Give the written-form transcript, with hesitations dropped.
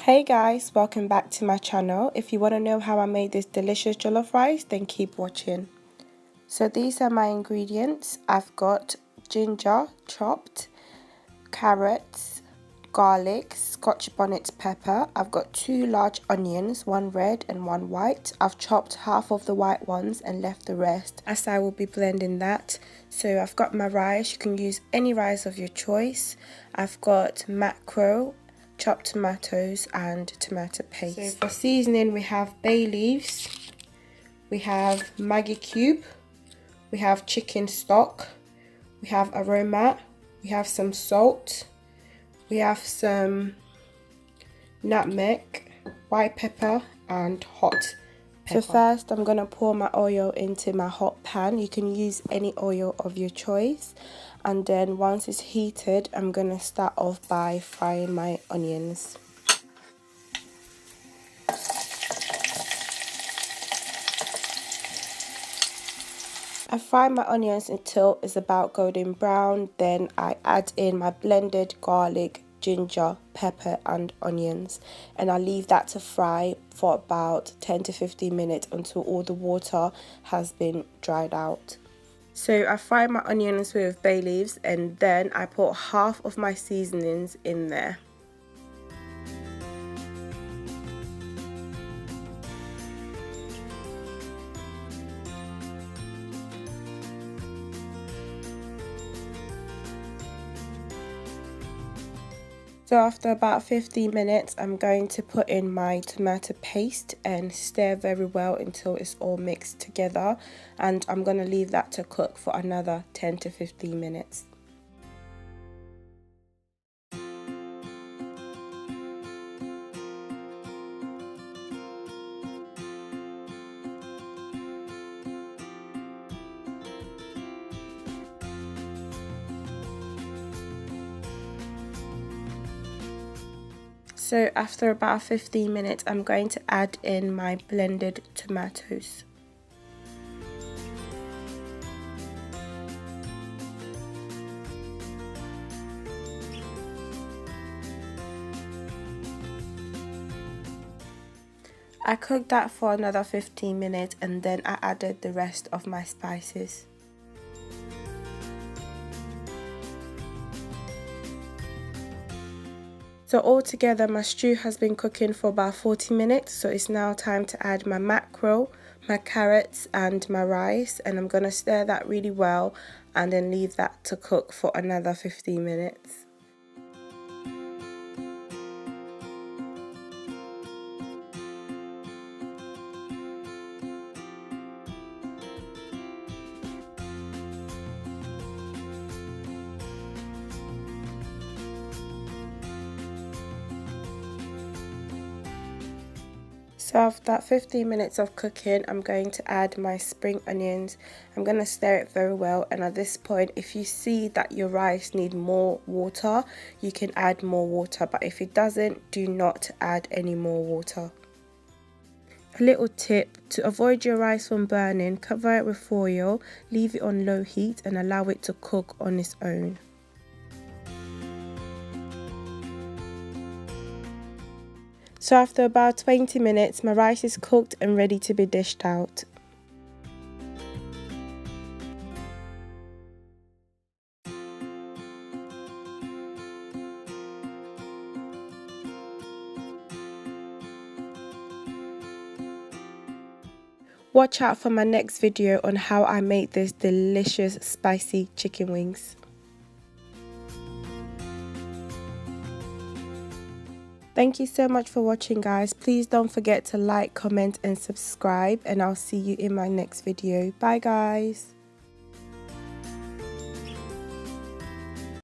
Hey guys, welcome back to my channel. If you want to know how I made this delicious jollof rice, then keep watching. So these are my ingredients. I've got ginger chopped, carrots, garlic, scotch bonnet pepper. I've got 2 large onions, 1 red and 1 white. I've chopped half of the white ones and left the rest as I will be blending that. So I've got my rice. You can use any rice of your choice. I've got mackerel, chopped tomatoes and tomato paste. So for seasoning we have bay leaves, we have Maggi cube, we have chicken stock, we have aroma, we have some salt, we have some nutmeg, white pepper and hot pepper. So first I'm gonna pour my oil into my hot pan. You can use any oil of your choice, and then once it's heated I'm gonna start off by frying my onions. I fry my onions until it's about golden brown, then I add in my blended garlic, ginger, pepper and onions, and I leave that to fry for about 10 to 15 minutes until all the water has been dried out. So I fry my onions with bay leaves and then I put half of my seasonings in there. So after about 15 minutes, I'm going to put in my tomato paste and stir very well until it's all mixed together. And I'm going to leave that to cook for another 10 to 15 minutes. So after about 15 minutes, I'm going to add in my blended tomatoes. I cooked that for another 15 minutes and then I added the rest of my spices. So altogether my stew has been cooking for about 40 minutes, so it's now time to add my mackerel, my carrots and my rice, and I'm going to stir that really well and then leave that to cook for another 15 minutes. So after that 15 minutes of cooking, I'm going to add my spring onions. I'm going to stir it very well, and at this point if you see that your rice needs more water, you can add more water, but if it doesn't, do not add any more water. A little tip: to avoid your rice from burning, cover it with foil, leave it on low heat and allow it to cook on its own. So after about 20 minutes, my rice is cooked and ready to be dished out. Watch out for my next video on how I made this delicious spicy chicken wings. Thank you so much for watching, guys. Please don't forget to like, comment and subscribe, and I'll see you in my next video. Bye guys.